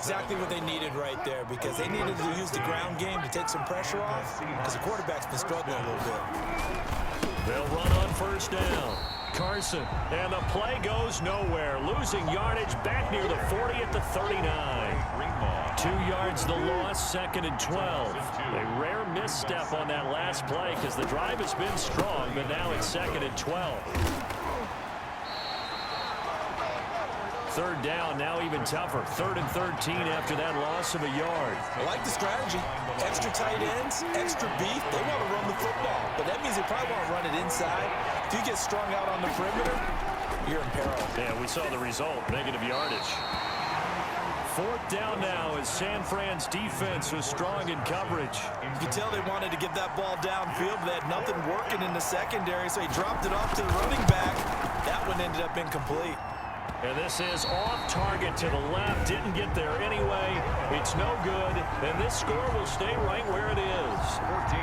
exactly what they needed right there, because they needed to use the ground game to take some pressure off, because the quarterback's been struggling a little bit. They'll run on first down. Carson, and the play goes nowhere. Losing yardage back near the 40 at the 39. 2 yards the loss, 2nd and 12. A rare misstep on that last play because the drive has been strong, but now it's 2nd and 12. 3rd down, now even tougher. 3rd and 13 after that loss of a yard. I like the strategy. Extra tight ends, extra beef. They want to run the football, but that means they probably want to run it inside. If you get strung out on the perimeter, you're in peril. Yeah, we saw the result, negative yardage. 4th down now as San Fran's defense was strong in coverage. You can tell they wanted to get that ball downfield, but they had nothing working in the secondary, so he dropped it off to the running back. That one ended up incomplete. And this is off target to the left. Didn't get there anyway. It's no good. And this score will stay right where it is. 14.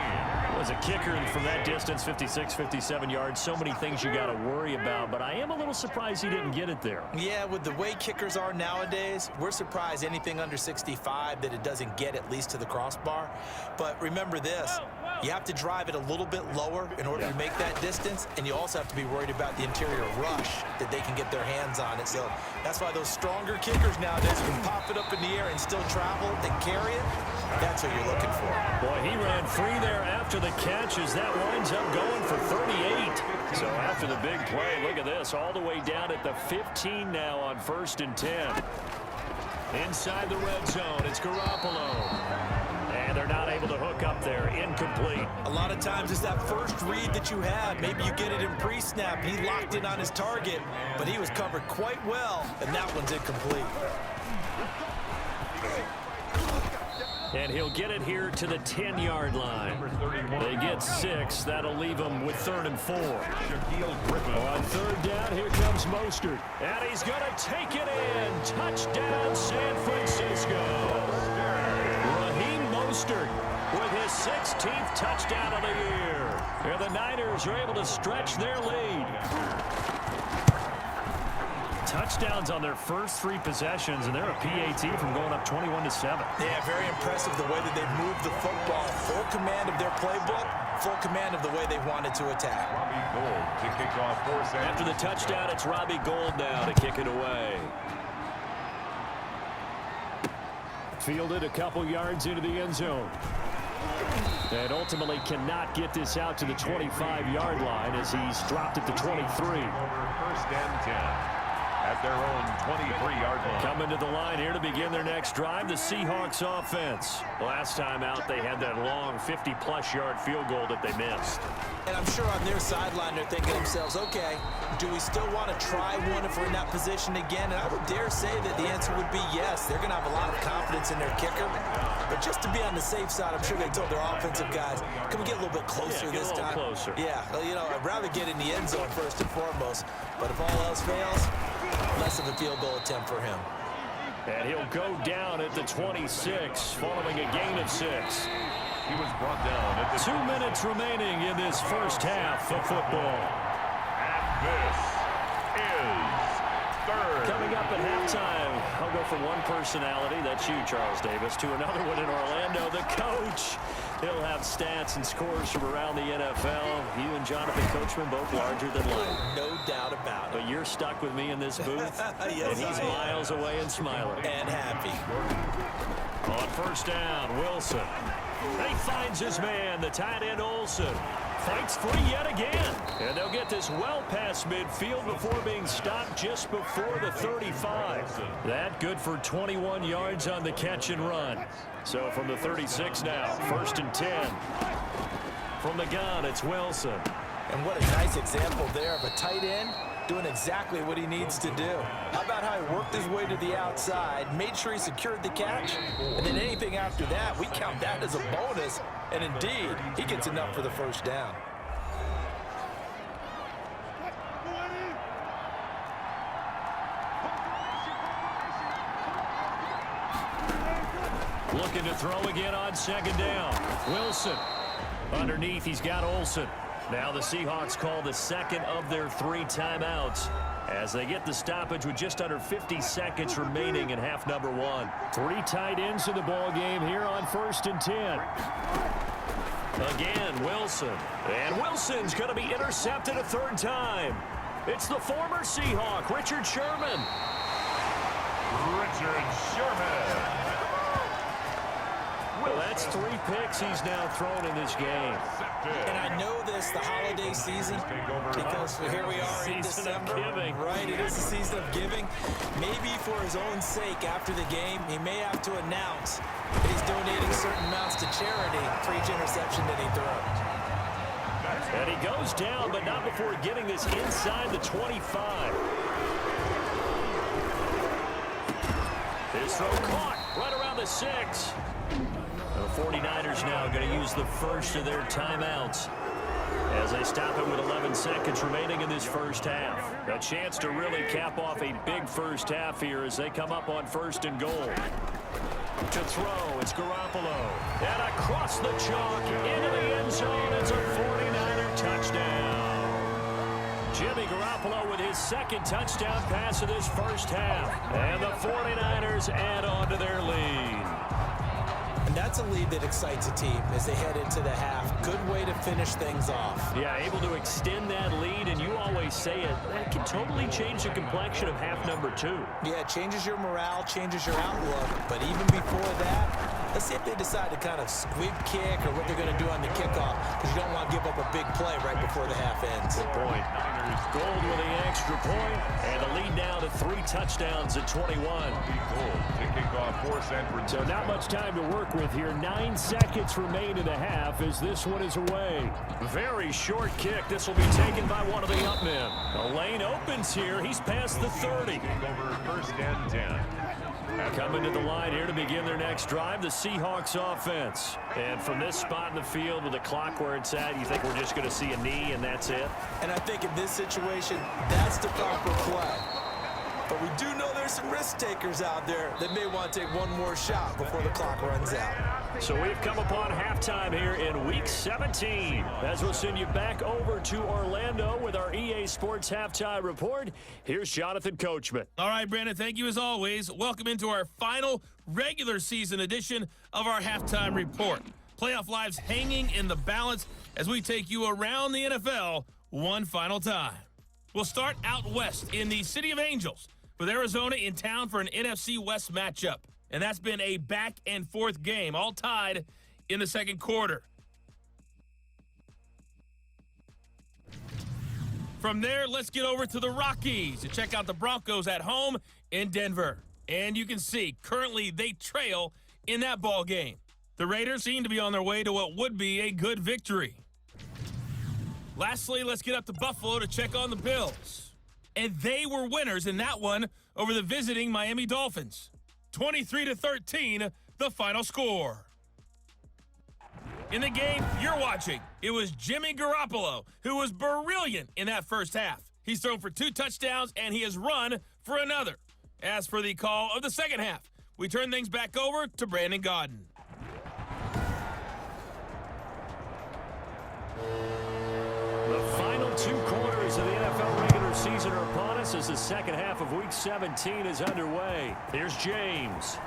Was a kicker from that distance, 56, 57 yards. So many things you got to worry about, but I am a little surprised he didn't get it there. Yeah, with the way kickers are nowadays, we're surprised anything under 65 that it doesn't get at least to the crossbar. But remember this, you have to drive it a little bit lower in order to make that distance, and you also have to be worried about the interior rush that they can get their hands on it. So that's why those stronger kickers nowadays can pop it up in the air and still travel and carry it. That's what you're looking for. Boy, he ran free there after the catch as that winds up going for 38. So after the big play, look at this, all the way down at the 15 now on 1st and 10. Inside the red zone, it's Garoppolo. And they're not able to hook up there. Incomplete. A lot of times it's that first read that you had. Maybe you get it in pre-snap. He locked in on his target, but he was covered quite well, and that one's incomplete. And he'll get it here to the 10-yard line. They get 6. That'll leave them with 3rd and 4. On 3rd down, here comes Mostert. And he's going to take it in. Touchdown, San Francisco. Raheem Mostert with his 16th touchdown of the year. And the Niners are able to stretch their lead. Touchdowns on their first 3 possessions, and they're a PAT from going up 21-7. Yeah, very impressive the way that they moved the football. Full command of their playbook, full command of the way they wanted to attack. Robbie Gould to kick off 4th. After the touchdown, it's Robbie Gould now to kick it away. Fielded a couple yards into the end zone. And ultimately cannot get this out to the 25-yard line as he's dropped at the 23. 1st and 10. At their own 23-yard line. Coming to the line here to begin their next drive, the Seahawks offense. Last time out, they had that long 50-plus yard field goal that they missed. And I'm sure on their sideline, they're thinking to themselves, okay, do we still want to try one if we're in that position again? And I would dare say that the answer would be yes. They're going to have a lot of confidence in their kicker. But just to be on the safe side, I'm sure they told their offensive guys, can we get a little bit closer this time? Closer. Yeah, well, you know, I'd rather get in the end zone first and foremost. But if all else fails, less of a field goal attempt for him. And he'll go down at the 26 following a gain of 6. He was brought down at the 2 minutes remaining in this first half of football. And this is 3rd. Coming up at halftime, I'll go from one personality, that's you, Charles Davis, to another one in Orlando, the coach. He'll have stats and scores from around the NFL. You and Jonathan Coachman both larger than life. No doubt about it. But you're stuck with me in this booth, Yes, and he's miles away and smiling. And happy. On 1st down, Wilson. And he finds his man, the tight end Olsen. Fights free yet again. And they'll get this well past midfield before being stopped just before the 35. That good for 21 yards on the catch and run. So from the 36 now, 1st and 10. From the gun, it's Wilson. And what a nice example there of a tight end doing exactly what he needs to do. How about how he worked his way to the outside, made sure he secured the catch, and then anything after that, we count that as a bonus. And indeed, he gets enough for the 1st down. Looking to throw again on 2nd down. Wilson. Underneath, he's got Olsen. Now the Seahawks call the 2nd of their 3 timeouts as they get the stoppage with just under 50 seconds remaining in half number one. 3 tight ends in the ball game here on 1st and 10. Again, Wilson. And Wilson's going to be intercepted a 3rd time. It's the former Seahawk, Richard Sherman. Richard Sherman. Well, that's 3 picks he's now thrown in this game. And I know this, the holiday season, because here we are in December. Right, it is the season of giving. Maybe for his own sake, after the game, he may have to announce that he's donating certain amounts to charity for each interception that he throws. And he goes down, but not before getting this inside the 25. His throw caught right around the 6. The 49ers now going to use the first of their timeouts as they stop it with 11 seconds remaining in this first half. A chance to really cap off a big first half here as they come up on 1st and goal. To throw, it's Garoppolo. And across the chalk into the end zone. It's a 49er touchdown. Jimmy Garoppolo with his 2nd touchdown pass of this first half. And the 49ers add on to their lead. And that's a lead that excites a team as they head into the half. Good way to finish things off. Yeah, able to extend that lead, and you always say it, that can totally change the complexion of half number 2. Yeah, it changes your morale, changes your outlook. But even before that, let's see if they decide to kind of squib kick or what they're going to do on the kickoff, because you don't want to give up a big play right before the half ends. Good point. Gold with the extra point, and the lead now to 3 touchdowns at 21. To kick off for San Francisco. So not much time to work with here. 9 seconds remain in the half as this one is away. Very short kick. This will be taken by one of the up men. The lane opens here. He's past the 30. Over 1st and 10. Coming to the line here to begin their next drive, the Seahawks offense. And from this spot in the field with the clock where it's at, you think we're just going to see a knee and that's it? And I think in this situation, that's the proper play. But we do know there's some risk takers out there that may want to take one more shot before the clock runs out. So we've come upon halftime here in Week 17. As we'll send you back over to Orlando with our EA Sports Halftime Report, here's Jonathan Coachman. All right, Brandon, thank you as always. Welcome into our final regular season edition of our Halftime Report. Playoff lives hanging in the balance as we take you around the NFL one final time. We'll start out west in the City of Angels with Arizona in town for an NFC West matchup. And that's been a back-and-forth game, all tied in the second quarter. From there, let's get over to the Rockies to check out the Broncos at home in Denver. And you can see, currently they trail in that ball game. The Raiders seem to be on their way to what would be a good victory. Lastly, let's get up to Buffalo to check on the Bills. And they were winners in that one over the visiting Miami Dolphins. 23-13, the final score. In the game you're watching, it was Jimmy Garoppolo who was brilliant in that first half. He's thrown for 2 touchdowns, and he has run for another. As for the call of the second half, we turn things back over to Brandon Gaudin. The final 2 quarters of the NFL regular season are upon us as the second half of Week 17 is underway. Here's James.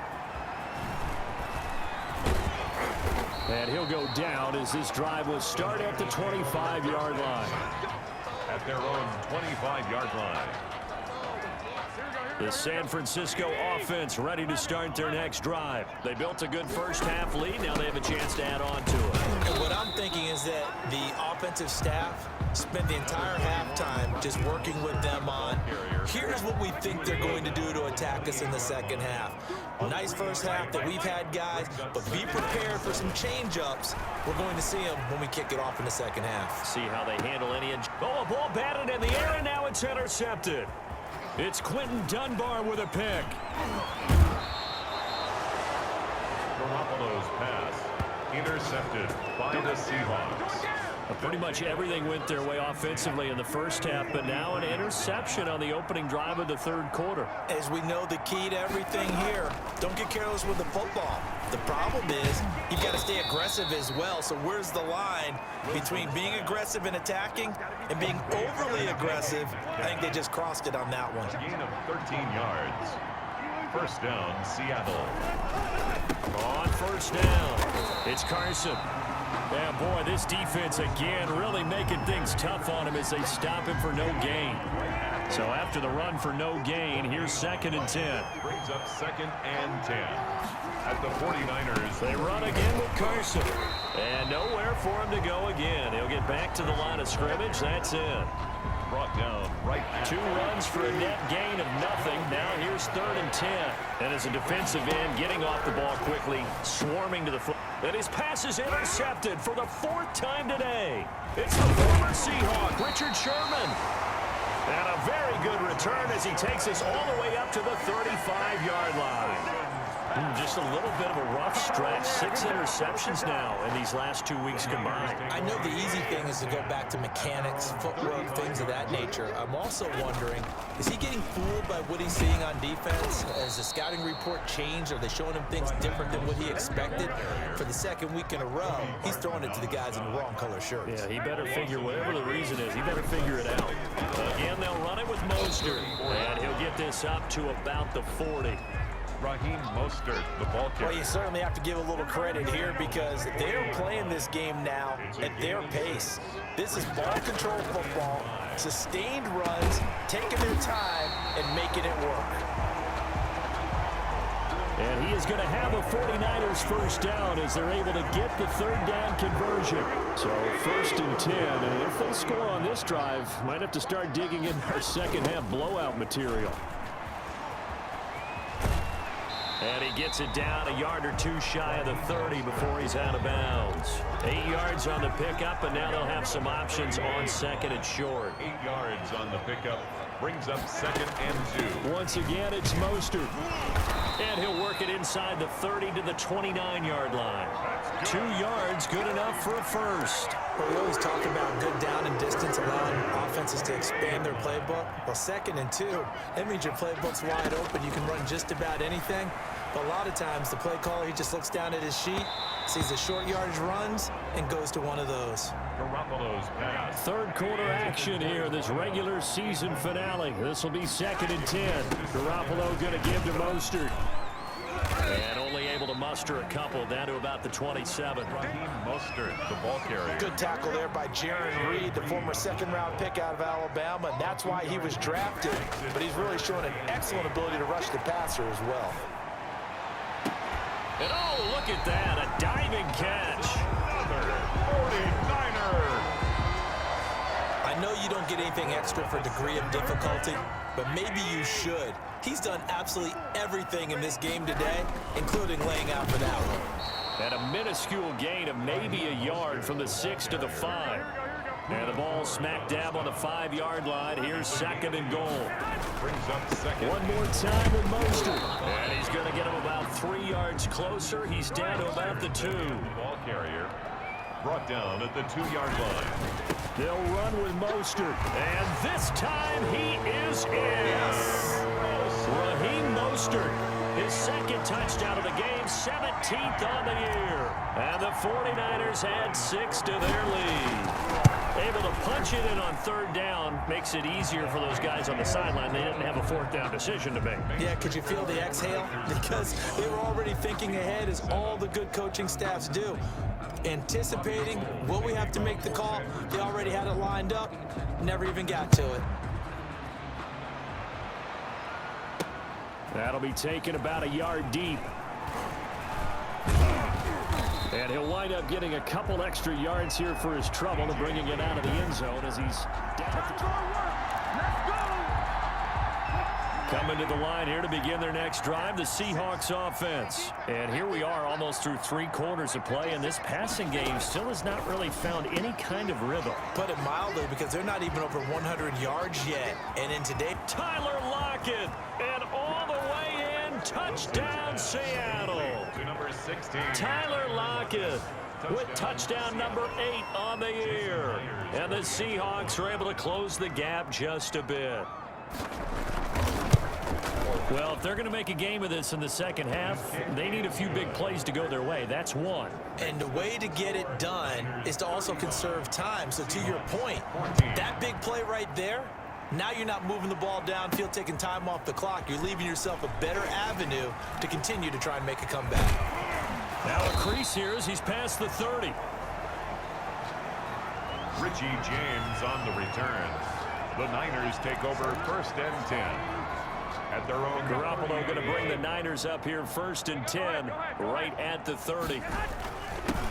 And he'll go down as this drive will start at the 25-yard line. At their own 25-yard line. The San Francisco offense ready to start their next drive. They built a good first half lead. Now they have a chance to add on to it. And what I'm thinking is that the offensive staff spent the entire halftime just working with them on, here's what we think they're going to do to attack us in the second half. Nice first half that we've had, guys, but be prepared for some change-ups. We're going to see them when we kick it off in the second half. See how they handle any... Oh, a ball batted in the air, and now it's intercepted. It's Quentin Dunbar with a pick. Garoppolo's pass intercepted by the Seahawks. Pretty much everything went their way offensively in the first half, but now an interception on the opening drive of the third quarter. As we know, the key to everything here, don't get careless with the football. The problem is you've got to stay aggressive as well. So where's the line between being aggressive and attacking and being overly aggressive? I think they just crossed it on that one. Gain of 13 yards. First down, Seattle. On first down, it's Carson. Yeah, boy, this defense again really making things tough on him as they stop him for no gain. So after the run for no gain, here's 2nd and 10. Brings up 2nd and 10. At the 49ers. They run again with Carson. And nowhere for him to go again. He'll get back to the line of scrimmage. That's it. Brought down right. 2 runs for a net gain of nothing. Now here's 3rd and 10. And as a defensive end, getting off the ball quickly, swarming to the foot. And his pass is intercepted for the 4th time today. It's the former Seahawk, Richard Sherman. And a very good return as he takes us all the way up to the 35-yard line. Just a little bit of a rough stretch. 6 interceptions now in these last 2 weeks combined. I know the easy thing is to go back to mechanics, footwork, things of that nature. I'm also wondering, is he getting fooled by what he's seeing on defense? Has the scouting report changed? Are they showing him things different than what he expected? For the 2nd week in a row, he's throwing it to the guys in the wrong color shirts. Yeah, he better figure, whatever the reason is, he better figure it out. Again, they'll run it with Mostert, and he'll get this up to about the 40. Raheem Mostert, the ball carrier. Well, you certainly have to give a little credit here because they're playing this game now at their pace. This is ball control football, sustained runs, taking their time, and making it work. And he is going to have a 49ers first down as they're able to get the 3rd down conversion. So 1st and 10, and if they score on this drive, might have to start digging in our second half blowout material. And he gets it down a yard or 2 shy of the 30 before he's out of bounds. 8 yards on the pickup, and now they'll have some options on 2nd and short. 8 yards on the pickup. Brings up 2nd and 2. Once again, it's Mostert. And he'll work it inside the 30 to the 29-yard line. 2 yards, good enough for a first. Well, we always talk about good down and distance, allowing offenses to expand their playbook. Well, 2nd and 2, that means your playbook's wide open. You can run just about anything. But a lot of times, the play caller, he just looks down at his sheet, sees the short yardage runs, and goes to one of those. Garoppolo's pass. 3rd quarter action here, this regular season finale. This will be 2nd and 10. Garoppolo going to give to Mostert. And only able to muster a couple down to about the 27. Raheem Mostert, the ball carrier. Good tackle there by Jaron Reed, the former 2nd-round pick out of Alabama. And that's why he was drafted. But he's really shown an excellent ability to rush the passer as well. And oh, look at that, a diving catch. Another 49er. I know you don't get anything extra for degree of difficulty, but maybe you should. He's done absolutely everything in this game today, including laying out for that one. And a minuscule gain of maybe a yard from the 6 to the 5. And the ball smack dab on the 5-yard line. Here's 2nd and goal. Brings up 2nd. One more time with Mostert. And he's going to get him about 3 yards closer. He's down to about the 2. Ball carrier brought down at the 2-yard line. They'll run with Mostert. And this time he is in. Yes. Raheem Mostert, his 2nd touchdown of the game, 17th on the year. And the 49ers add 6 to their lead. Able to punch it in on 3rd down makes it easier for those guys on the sideline. They didn't have a 4th down decision to make. Yeah, could you feel the exhale? Because they were already thinking ahead, as all the good coaching staffs do. Anticipating, will we have to make the call? They already had it lined up, never even got to it. That'll be taken about a yard deep. And he'll wind up getting a couple extra yards here for his trouble and bringing it out of the end zone as he's down at the coming to the line here to begin their next drive, the Seahawks offense. And here we are almost through 3 quarters of play, and this passing game still has not really found any kind of rhythm. Put it mildly, because they're not even over 100 yards yet. And in today, Tyler Lockett, and all the way in, touchdown Seattle. To number 16, Tyler Lockett with touchdown number 8 on the year. And the Seahawks are able to close the gap just a bit. Well, if they're going to make a game of this in the second half, they need a few big plays to go their way. That's one. And the way to get it done is to also conserve time. So to your point, that big play right there, now you're not moving the ball downfield, taking time off the clock. You're leaving yourself a better avenue to continue to try and make a comeback. Now a crease here as he's past the 30. Richie James on the return. The Niners take over 1st and 10. At their own Garoppolo going to bring the Niners up here 1st and 10 right at the 30.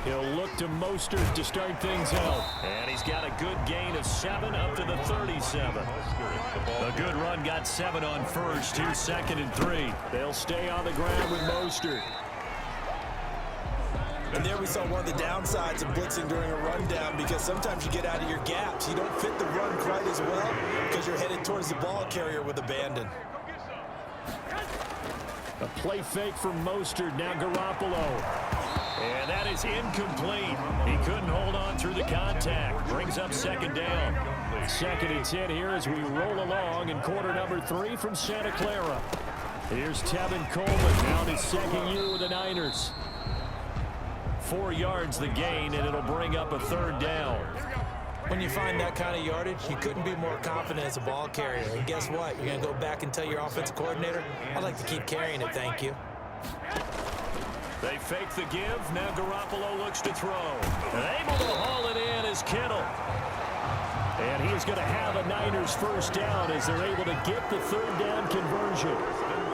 He'll look to Mostert to start things out. And he's got a good gain of 7 up to the 37. A good run got 7 on first. Here's 2nd and 3. They'll stay on the ground with Mostert. And there we saw one of the downsides of blitzing during a rundown, because sometimes you get out of your gaps. You don't fit the run quite as well because you're headed towards the ball carrier with abandon. A play fake from Mostert. Now Garoppolo. And that is incomplete. He couldn't hold on through the contact. Brings up 2nd down. 2nd and 10 here as we roll along in quarter number 3 from Santa Clara. Here's Tevin Coleman now in his 2nd year with the Niners. 4 yards the gain, and it'll bring up a 3rd down. When you find that kind of yardage, you couldn't be more confident as a ball carrier. And guess what? You're going to go back and tell your offensive coordinator, I'd like to keep carrying it, thank you. They fake the give. Now Garoppolo looks to throw. And able to haul it in is Kittle. And he is going to have a Niners 1st down as they're able to get the 3rd down conversion.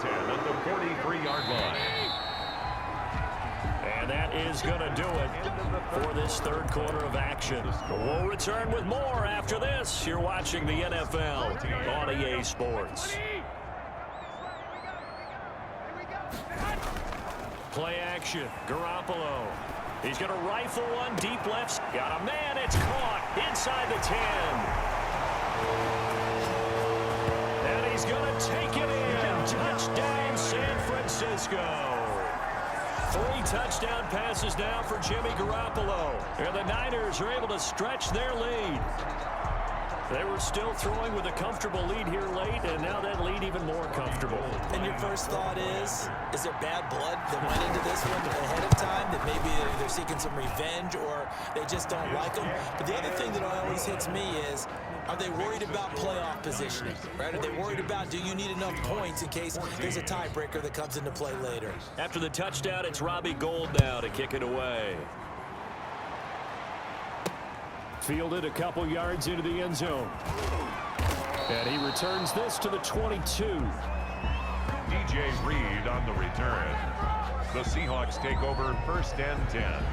10 at the 43-yard line. And that is going to do it for this 3rd quarter of action. We'll return with more after this. You're watching the NFL on EA Sports. Play action. Garoppolo. He's going to rifle one deep left. Got a man. It's caught inside the 10. And he's going to take it in. Touchdown, San Francisco. 3 touchdown passes now for Jimmy Garoppolo. And the Niners are able to stretch their lead. They were still throwing with a comfortable lead here late, and now that lead even more comfortable. And your first thought is there bad blood that went into this one ahead of time, that maybe they're seeking some revenge or they just don't like them? But the other thing that always hits me is, are they worried about playoff positioning? Right? Are they worried about, do you need enough points in case there's a tiebreaker that comes into play later? After the touchdown, it's Robbie Gould now to kick it away. Fielded a couple yards into the end zone. And he returns this to the 22. DJ Reed on the return. The Seahawks take over 1st and 10.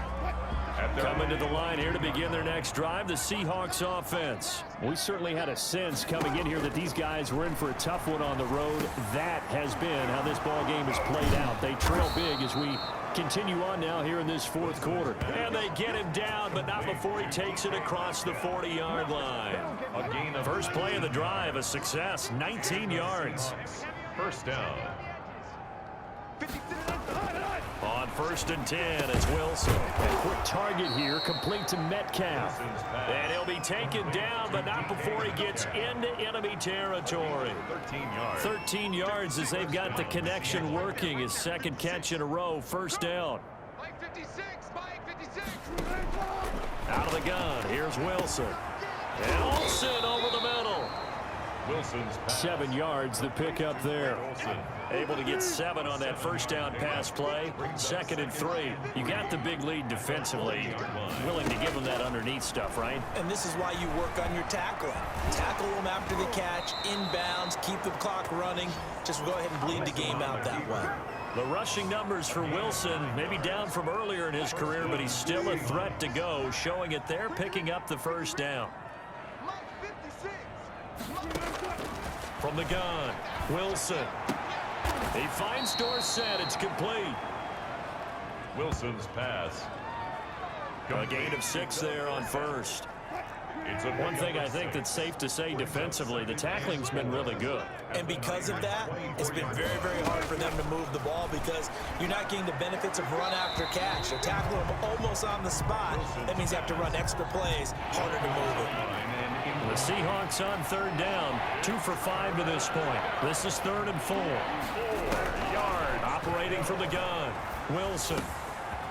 Coming to the line here to begin their next drive, the Seahawks offense. We certainly had a sense coming in here that these guys were in for a tough one on the road. That has been how this ball game has played out. They trail big as we continue on now here in this 4th quarter. And they get him down, but not before he takes it across the 40-yard line. First play of the drive, a success, 19 yards. 1st down. On 1st and 10, it's Wilson. A quick target here, complete to Metcalf. And he'll be taken down, but not before he gets into enemy territory. 13 yards. 13 yards as they've got the connection working. His 2nd catch in a row, 1st down. Out of the gun, here's Wilson. And Olsen over the middle. Wilson's pass. 7 yards, the pickup there. Able to get 7 on that 1st down pass play. 2nd and 3. You got the big lead defensively. Willing to give them that underneath stuff, right? And this is why you work on your tackling. Tackle them after the catch, inbounds, keep the clock running. Just go ahead and bleed the game out that way. The rushing numbers for Wilson, maybe down from earlier in his career, but he's still a threat to go, showing it there, picking up the 1st down. From the gun, Wilson. He finds Dorsett. It's complete. Wilson's pass. A gain of 6 there on 1st. One thing I think that's safe to say defensively, the tackling's been really good. And because of that, it's been very, very hard for them to move the ball because you're not getting the benefits of run after catch. They're tackling them almost on the spot. That means you have to run extra plays, harder to move it. The Seahawks on third down, 2 for 5 to this point. This is 3rd and 4. 4 yards. Operating from the gun, Wilson.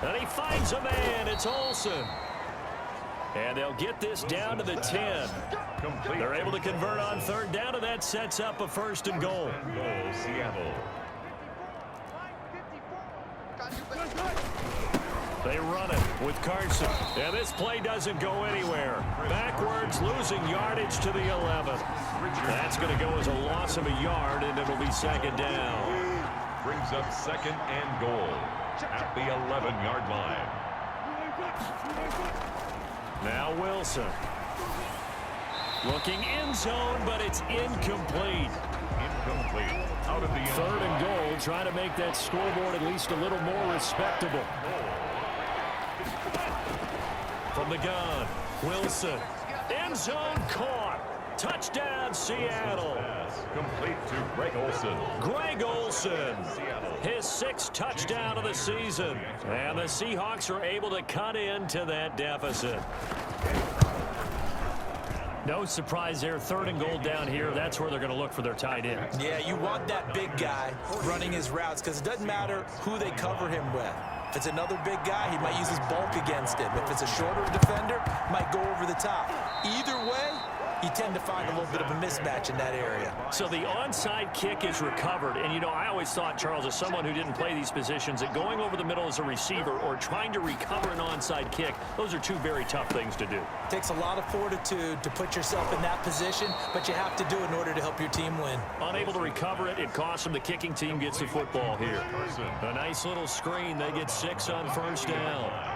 And he finds a man. It's Olsen. And they'll get this down to the 10. They're able to convert on third down, and that sets up a 1st and goal. Seattle. They run it with Carson. And this play doesn't go anywhere. Backwards, losing yardage to the 11. That's going to go as a loss of a yard, and it'll be 2nd down. Brings up 2nd and goal at the 11-yard line. Now Wilson. Looking end zone, but it's incomplete. Incomplete. Out of the end 3rd and goal, trying to make that scoreboard at least a little more respectable. From the gun, Wilson. End zone caught. Touchdown, Seattle. Complete to Greg Olsen. Greg Olsen, his 6th touchdown of the season. And the Seahawks are able to cut into that deficit. No surprise there, 3rd and goal down here. That's where they're going to look for their tight end. Yeah, you want that big guy running his routes because it doesn't matter who they cover him with. If it's another big guy, he might use his bulk against him. If it's a shorter defender, might go over the top. Either way, you tend to find a little bit of a mismatch in that area. So the onside kick is recovered. And, you know, I always thought, Charles, as someone who didn't play these positions, that going over the middle as a receiver or trying to recover an onside kick, those are 2 very tough things to do. It takes a lot of fortitude to put yourself in that position, but you have to do it in order to help your team win. Unable to recover it, it costs them. The kicking team gets the football here. A nice little screen. They get 6 on 1st down.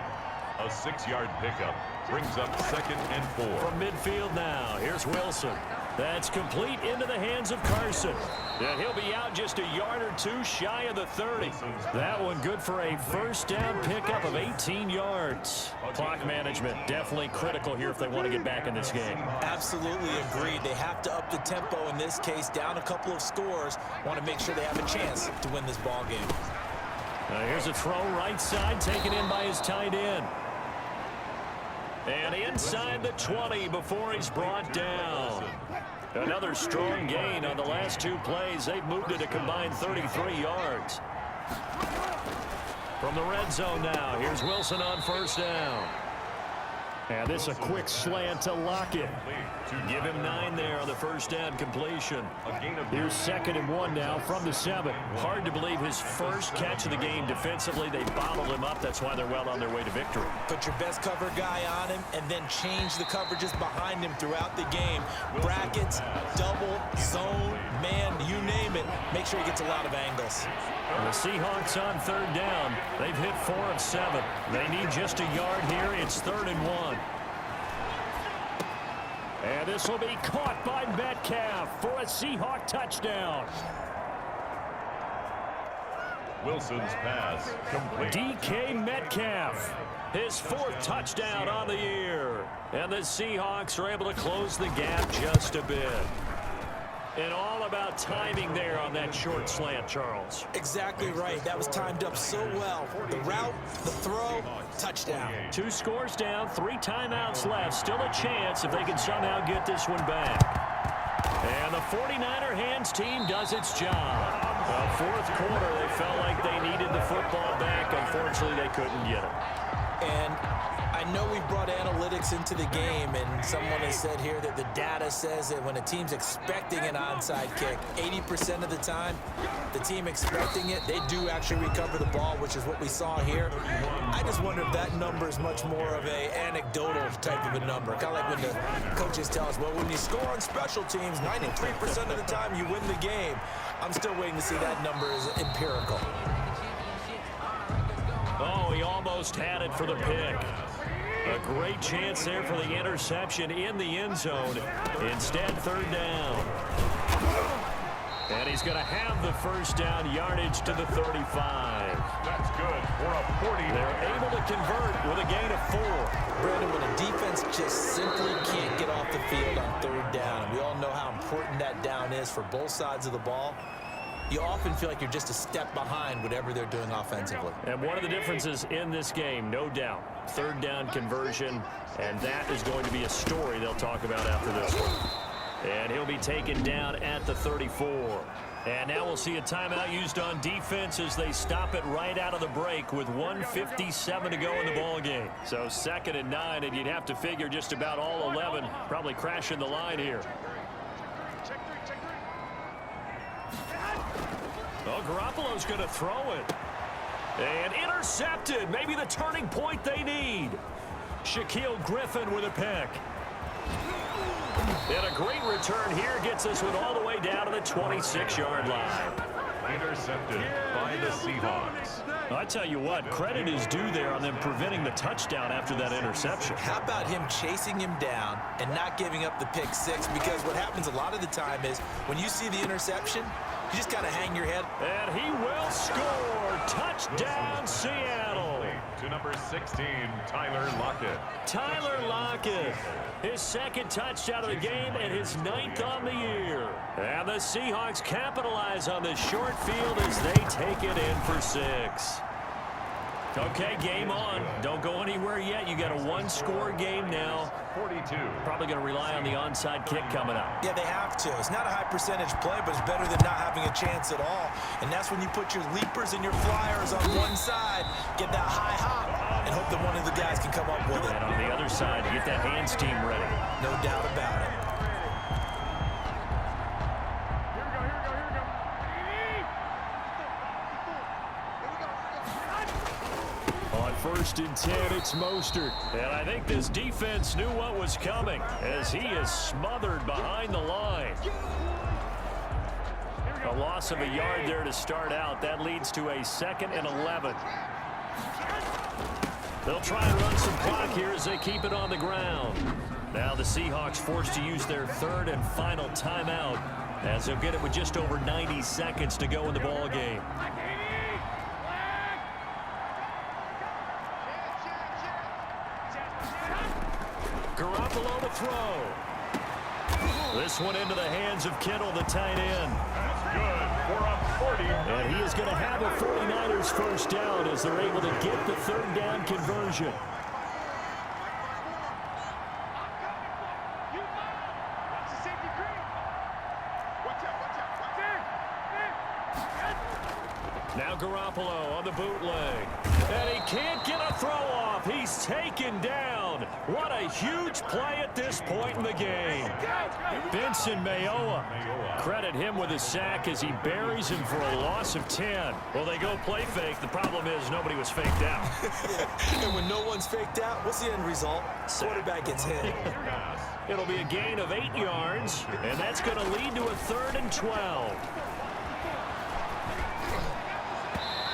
A 6-yard pickup brings up 2nd and 4. From midfield now, here's Wilson. That's complete into the hands of Carson. And he'll be out just a yard or 2 shy of the 30. That one good for a 1st down pickup of 18 yards. Clock management definitely critical here if they want to get back in this game. Absolutely agreed. They have to up the tempo in this case, down a couple of scores. Want to make sure they have a chance to win this ball game. Here's a throw right side, taken in by his tight end. And inside the 20 before he's brought down. Another strong gain on the last 2 plays. They've moved it a combined 33 yards. From the red zone now, here's Wilson on 1st down. And this a quick slant to Lockett. Give him 9 there on the 1st down completion. Here's 2nd and 1 now from the 7. Hard to believe his first catch of the game defensively. They bottled him up. That's why they're well on their way to victory. Put your best cover guy on him and then change the coverages behind him throughout the game. Brackets, double, zone, man, you name it. Make sure he gets a lot of angles. The Seahawks on 3rd down. They've hit 4 of 7. They need just a yard here. It's 3rd and 1. And this will be caught by Metcalf for a Seahawk touchdown. Wilson's pass complete. DK Metcalf, his 4th touchdown on the year. And the Seahawks are able to close the gap just a bit. And all about timing there on that short slant, Charles. Exactly right. That was timed up so well. The route, the throw, touchdown. 2 scores down, 3 timeouts left. Still a chance if they can somehow get this one back. And the 49er hands team does its job. The 4th quarter, they felt like they needed the football back. Unfortunately, they couldn't get it. And I know we brought analytics into the game, and someone has said here that the data says that when a team's expecting an onside kick, 80% of the time, the team expecting it, they do actually recover the ball, which is what we saw here. I just wonder if that number is much more of a anecdotal type of a number. Kind of like when the coaches tell us, well, when you score on special teams, 93% of the time you win the game. I'm still waiting to see that number is empirical. Oh, he almost had it for the pick. A great chance there for the interception in the end zone. Instead, 3rd down. And he's going to have the 1st down, yardage to the 35. That's good for a a 40. They're able to convert with a gain of 4. Brandon, when a defense just simply can't get off the field on third down, and we all know how important that down is for both sides of the ball, you often feel like you're just a step behind whatever they're doing offensively. And one of the differences in this game, no doubt, third down conversion, and that is going to be a story they'll talk about after this one. And he'll be taken down at the 34. And now we'll see a timeout used on defense as they stop it right out of the break with 1:57 to go in the ball game. So 2nd and 9, and you'd have to figure just about all 11 probably crashing the line here. Oh, Garoppolo's going to throw it. And intercepted. Maybe the turning point they need. Shaquill Griffin with a pick. And a great return here gets this one all the way down to the 26-yard line. Intercepted by the Seahawks. I tell you what, credit is due there on them preventing the touchdown after that interception. How about him chasing him down and not giving up the pick six? Because what happens a lot of the time is when you see the interception, you just kind of hang your head. And he will score. Touchdown, Seattle. To number 16, Tyler Lockett. Tyler Lockett, his 2nd touchdown of the game and his 9th on the year. And the Seahawks capitalize on this short field as they take it in for 6. Okay, game on. Don't go anywhere yet. You got a 1-score game now. 42. Probably going to rely on the onside kick coming up. Yeah, they have to. It's not a high percentage play, but it's better than not having a chance at all. And that's when you put your leapers and your flyers on one side, get that high hop, and hope that one of the guys can come up with it. And on the other side, get that hands team ready. No doubt about it. On 1st and 10, it's Mostert. And I think this defense knew what was coming as he is smothered behind the line. A loss of a yard there to start out. That leads to a 2nd and 11. They'll try and run some clock here as they keep it on the ground. Now the Seahawks forced to use their 3rd and final timeout as they'll get it with just over 90 seconds to go in the ball game. Garoppolo to throw. This one into the hands of Kittle, the tight end. That's good for a 40. And he is going to have a 49ers first down as they're able to get the 3rd down conversion. Now Garoppolo on the bootleg. And he can't get a throw off. He's taken down. What a huge play at this point in the game. Vincent Mayowa. Credit him with a sack as he buries him for a loss of 10. Well, they go play fake. The problem is nobody was faked out. And when no one's faked out, what's the end result? Quarterback gets hit. It'll be a gain of 8 yards, and that's going to lead to a 3rd and 12.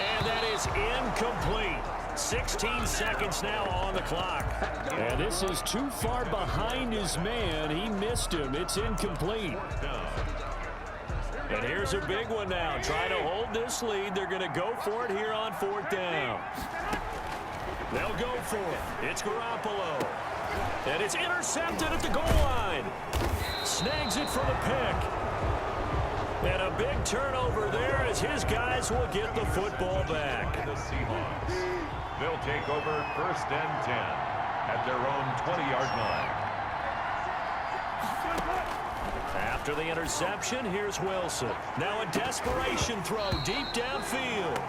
And that is incomplete. 16 seconds now on the clock. And this is too far behind his man. He missed him. It's incomplete. And here's a big one now. Trying to hold this lead. They're going to go for it here on 4th down. They'll go for it. It's Garoppolo. And it's intercepted at the goal line. Snags it for the pick. And a big turnover there as his guys will get the football back. The Seahawks. They'll take over 1st and 10 at their own 20-yard line. After the interception, here's Wilson. Now a desperation throw deep downfield.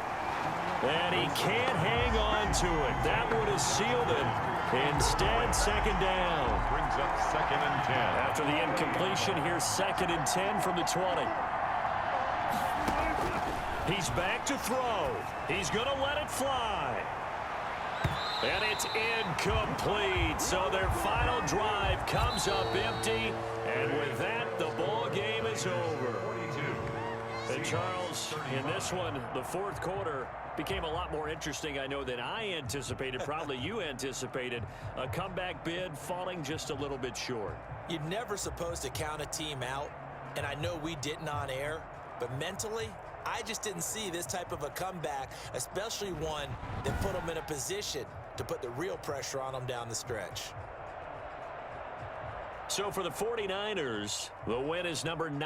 And he can't hang on to it. That would have sealed it. Instead, 2nd down. Brings up 2nd and 10. After the incompletion, here's 2nd and 10 from the 20. He's back to throw. He's going to let it fly. And it's incomplete. So their final drive comes up empty. And with that, the ball game is over. And Charles, in this one, the 4th quarter became a lot more interesting, I know, than I anticipated. Probably you anticipated. A comeback bid falling just a little bit short. You're never supposed to count a team out, and I know we didn't on air, But mentally, I just didn't see this type of a comeback, especially one that put them in a position to put the real pressure on them down the stretch. So for the 49ers, the win is number 9.